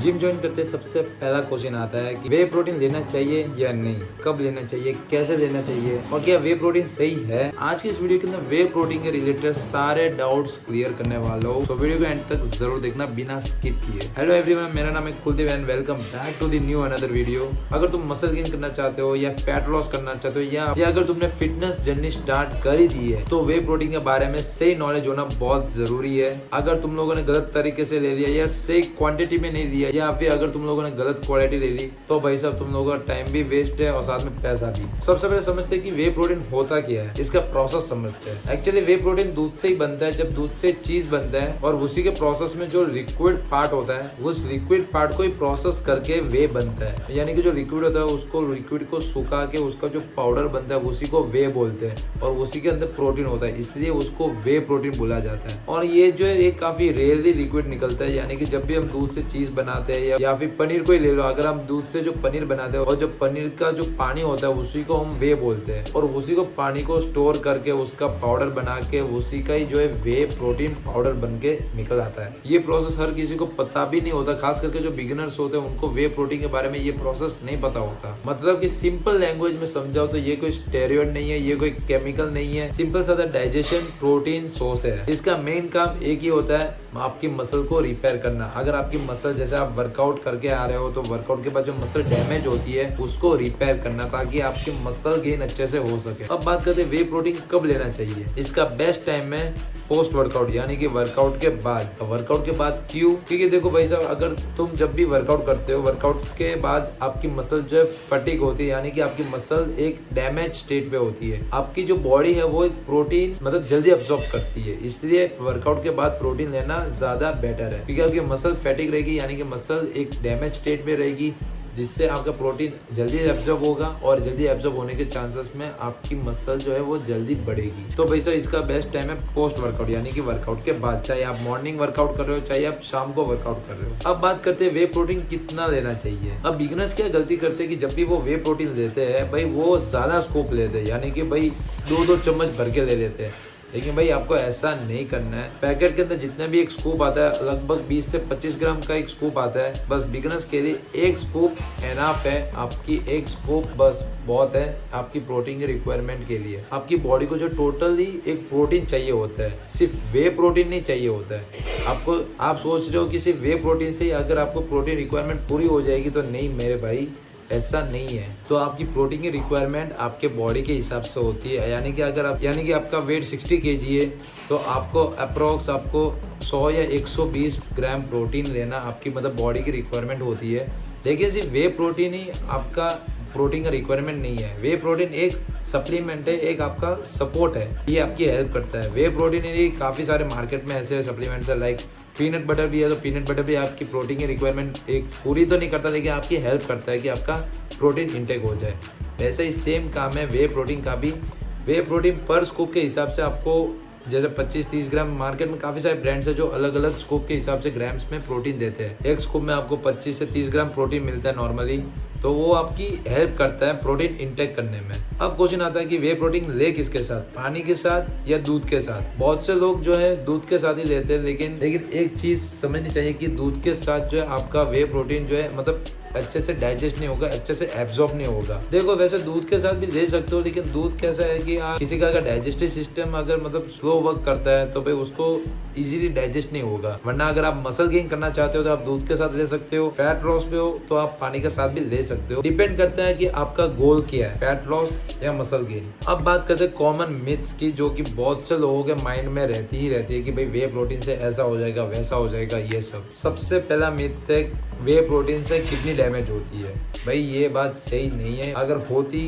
Gym join करते सबसे पहला क्वेश्चन आता है कि वे प्रोटीन लेना चाहिए या नहीं, कब लेना चाहिए, कैसे लेना चाहिए और क्या वे प्रोटीन सही है। आज की इस वीडियो के अंदर वे प्रोटीन के रिलेटेड सारे डाउट्स क्लियर करने वाला हूँ, तो वीडियो को एंड तक जरूर देखना बिना स्किप किए। हेलो एवरीवन, मेरा नाम है Kuldeep and welcome back to the new another video. अगर तुम मसल गेन करना चाहते हो या फैट लॉस करना चाहते हो या अगर तुमने फिटनेस जर्नी स्टार्ट कर ही दी है तो वे प्रोटीन के बारे में सही नॉलेज होना बहुत जरूरी है। अगर तुम लोगों ने गलत तरीके से ले लिया या सही क्वांटिटी में नहीं लिया या फिर अगर तुम लोगों ने गलत क्वालिटी ले ली तो भाई साहब तुम लोगों का टाइम भी वेस्ट है और साथ में पैसा भी। सबसे पहले समझते हैं कि वे प्रोटीन होता क्या है, इसका प्रोसेस समझते हैं। एक्चुअली वे प्रोटीन दूध से ही बनता है। जब दूध से चीज बनता है और उसी के प्रोसेस में जो लिक्विड पार्ट होता है उस लिक्विड पार्ट को ही प्रोसेस करके वे बनता है। यानी कि जो लिक्विड होता है उसको लिक्विड को सुखा के उसका जो पाउडर बनता है उसी को वे बोलते हैं और उसी के अंदर प्रोटीन होता है, इसलिए उसको वे प्रोटीन बोला जाता है। और ये जो है ये काफी रेयरली लिक्विड निकलता है। यानी कि जब भी हम दूध से चीज बनाते हैं या फिर पनीर को ही ले लो, अगर हम दूध से जो पनीर बनाते हैं और जो पनीर का जो पानी होता है उसी को हम वे बोलते हैं और उसी को पानी को स्टोर करके उसका पाउडर बना के उसी का ही जो है वे प्रोटीन पाउडर बन के निकल आता है। ये प्रोसेस हर किसी को पता भी नहीं होता, खास करके जो बिगिनर्स होते हैं उनको वे प्रोटीन के बारे में ये प्रोसेस नहीं पता होता। मतलब कि सिंपल लैंग्वेज में समझाओ तो ये कोई स्टेरॉइड नहीं है, ये कोई केमिकल नहीं है, सिंपल सा डाइजेशन प्रोटीन सोर्स है। इसका मेन काम एक ही होता है, आपकी मसल को रिपेयर करना। अगर आपकी मसल जैसे आप वर्कआउट करके आ रहे हो तो वर्कआउट के बाद जो मसल डैमेज होती है उसको रिपेयर करना ताकि आपकी मसल गेन अच्छे से हो सके। अब बात करते हैं वे प्रोटीन कब लेना चाहिए। इसका बेस्ट टाइम है पोस्ट वर्कआउट, यानी कि वर्कआउट के बाद। वर्कआउट के बाद क्यों? क्योंकि देखो भाई साहब, अगर तुम जब भी वर्कआउट करते हो वर्कआउट के बाद आपकी मसल जो है फटीग होती है, यानी कि आपकी मसल एक डैमेज स्टेट पे होती है। आपकी जो बॉडी है वो एक प्रोटीन मतलब जल्दी अब्सॉर्ब करती है, इसलिए वर्कआउट के बाद प्रोटीन लेना ज्यादा बेटर है। क्योंकि आपकी मसल फैटिक रहेगी, यानी कि मसल एक डैमेज स्टेट में रहेगी, जिससे आपका प्रोटीन जल्दी एब्जॉर्ब होगा और जल्दी एब्जॉर्ब होने के चांसेस में आपकी मसल जो है वो जल्दी बढ़ेगी। तो वैसा इसका बेस्ट टाइम है पोस्ट वर्कआउट, यानी कि वर्कआउट के बाद। चाहे आप मॉर्निंग वर्कआउट कर रहे हो चाहे आप शाम को वर्कआउट कर रहे हो। अब बात करते हैं वे प्रोटीन कितना लेना चाहिए। अब बिगिनर्स क्या गलती करते हैं कि जब भी वो वे प्रोटीन लेते हैं भाई वो ज्यादा स्कूप लेते हैं, यानी कि भाई 2-2 चम्मच भर के ले लेते हैं। लेकिन भाई आपको ऐसा नहीं करना है। पैकेट के अंदर जितना भी एक स्कूप आता है लगभग 20 से 25 ग्राम का एक स्कूप आता है। बस बिगिनर्स के लिए एक स्कूप एनफ है। आपकी एक स्कूप बस बहुत है आपकी प्रोटीन के रिक्वायरमेंट के लिए। आपकी बॉडी को जो टोटली एक प्रोटीन चाहिए होता है, सिर्फ वे प्रोटीन नहीं चाहिए होता है आपको। आप सोच रहे हो कि सिर्फ वे प्रोटीन से ही अगर आपको प्रोटीन रिक्वायरमेंट पूरी हो जाएगी, तो नहीं मेरे भाई, ऐसा नहीं है। तो आपकी प्रोटीन की रिक्वायरमेंट आपके बॉडी के हिसाब से होती है। यानी कि अगर आप यानी कि आपका वेट 60 kg है तो आपको अप्रोक्स आपको 100 या 120 ग्राम प्रोटीन लेना आपकी मतलब बॉडी की रिक्वायरमेंट होती है। लेकिन सिर्फ वे प्रोटीन ही आपका प्रोटीन का रिक्वायरमेंट नहीं है। वे प्रोटीन एक सप्लीमेंट है, एक आपका सपोर्ट है, ये आपकी हेल्प करता है। वे प्रोटीन ही काफ़ी सारे मार्केट में ऐसे सप्लीमेंट्स है, लाइक पीनट बटर भी है। तो पीनट बटर भी आपकी प्रोटीन की रिक्वायरमेंट एक पूरी तो नहीं करता, लेकिन आपकी हेल्प करता है कि आपका प्रोटीन इंटेक हो जाए। वैसे ही सेम काम है वे प्रोटीन का भी। वे प्रोटीन पर स्कूप के हिसाब से आपको जैसे 25-30 ग्राम, मार्केट में काफ़ी सारे ब्रांड्स है जो अलग अलग स्कूप के हिसाब से ग्राम्स में प्रोटीन देते हैं। एक स्कूप में आपको 25 से 30 ग्राम प्रोटीन मिलता है नॉर्मली, तो वो आपकी हेल्प करता है प्रोटीन इंटेक करने में। अब क्वेश्चन आता है कि वे प्रोटीन ले किसके साथ, पानी के साथ या दूध के साथ। बहुत से लोग जो है दूध के साथ ही लेते हैं, लेकिन एक चीज समझनी चाहिए कि दूध के साथ जो है आपका वे प्रोटीन जो है मतलब अच्छे से डाइजेस्ट नहीं होगा, अच्छे से एब्जॉर्ब नहीं होगा। देखो वैसे दूध के साथ भी ले सकते हो, लेकिन दूध कैसा है कि आप किसी का अगर डाइजेस्टिव सिस्टम अगर मतलब स्लो वर्क करता है तो भाई उसको इजीली डाइजेस्ट नहीं होगा। वरना अगर आप मसल गेन करना चाहते हो तो आप दूध के साथ ले सकते हो। फैट लॉस पे हो तो आप पानी के साथ भी ले सकते हो। डिपेंड करता है कि आपका गोल क्या है, फैट लॉस या मसल गेन। अब बात करते हैं कॉमन मिथ्स की, जो कि बहुत से लोगों के माइंड में रहती है कि भाई वे प्रोटीन से ऐसा हो जाएगा वैसा हो जाएगा। ये सब सबसे पहला मिथ है वे प्रोटीन से किडनी डैमेज होती है। भाई ये बात सही नहीं है। अगर होती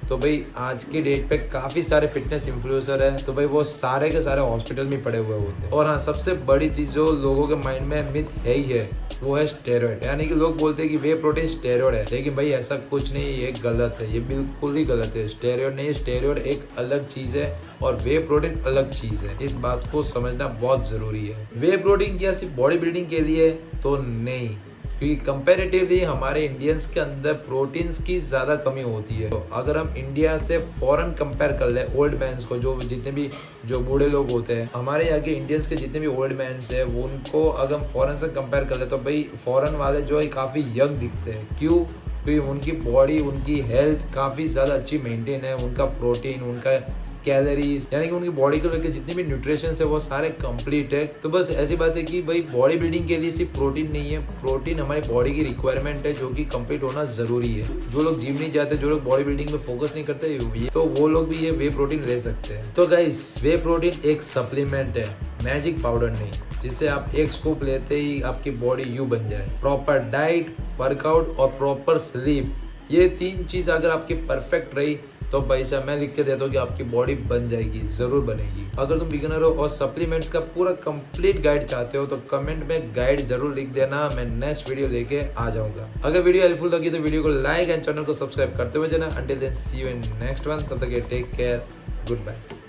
तो भाई आज की डेट पे काफी सारे फिटनेस इन्फ्लुएंसर है तो भाई वो सारे के सारे हॉस्पिटल में पड़े हुए होते हैं। और हाँ, सबसे बड़ी चीज जो लोगों के माइंड में मिथ है ही है वो है स्टेरॉइड। यानी कि लोग बोलते हैं कि वे प्रोटीन स्टेरॉइड है, लेकिन भाई ऐसा कुछ नहीं, ये गलत है, ये बिल्कुल ही गलत है। स्टेरॉइड नहीं है, स्टेरॉइड एक अलग चीज है और वे प्रोटीन अलग चीज है। इस बात को समझना बहुत जरूरी है। वे प्रोटीन क्या सिर्फ बॉडी बिल्डिंग के लिए? तो नहीं, क्योंकि कंपैरेटिवली हमारे इंडियंस के अंदर प्रोटीन्स की ज्यादा कमी होती है। तो अगर हम इंडिया से फॉरेन कंपेयर कर ले ओल्ड मैंस को, जो जितने भी जो बूढ़े लोग होते हैं हमारे यहाँ के इंडियंस के जितने भी ओल्ड मैंस है, उनको अगर हम फॉरेन से कंपेयर कर ले तो भाई फॉरेन वाले जो है काफी यंग दिखते हैं। क्यों? क्योंकि उनकी बॉडी, उनकी हेल्थ काफी ज्यादा अच्छी मेंटेन है, उनका प्रोटीन, उनका कैलोरीज, यानी कि उनकी बॉडी को लेकर जितने भी न्यूट्रिशन है वो सारे कंप्लीट है। तो बस ऐसी बात है कि भाई बॉडी बिल्डिंग के लिए सिर्फ प्रोटीन नहीं है, प्रोटीन हमारी बॉडी की रिक्वायरमेंट है जो कि कंप्लीट होना जरूरी है। जो लोग जिम नहीं जाते, जो लोग बॉडी बिल्डिंग में फोकस नहीं करते, तो वो लोग भी ये वे प्रोटीन ले सकते हैं। तो गाइस, वे प्रोटीन एक सप्लीमेंट है, मैजिक पाउडर नहीं, जिससे आप एक स्कूप लेते ही आपकी बॉडी यू बन जाए। प्रॉपर डाइट, वर्कआउट और प्रॉपर स्लीप, ये 3 चीज अगर आपकी परफेक्ट रही तो भाई साहब मैं लिख के देता हूँ कि आपकी बॉडी बन जाएगी, जरूर बनेगी। अगर तुम बिगिनर हो और सप्लीमेंट्स का पूरा कंप्लीट गाइड चाहते हो तो कमेंट में गाइड जरूर लिख देना, मैं नेक्स्ट वीडियो लेके आ जाऊंगा। अगर वीडियो हेल्पफुल लगी तो वीडियो को लाइक एंड चैनल को सब्सक्राइब करते हुए जाना। Until then see you in next one, तब तक टेक केयर, गुड बाय।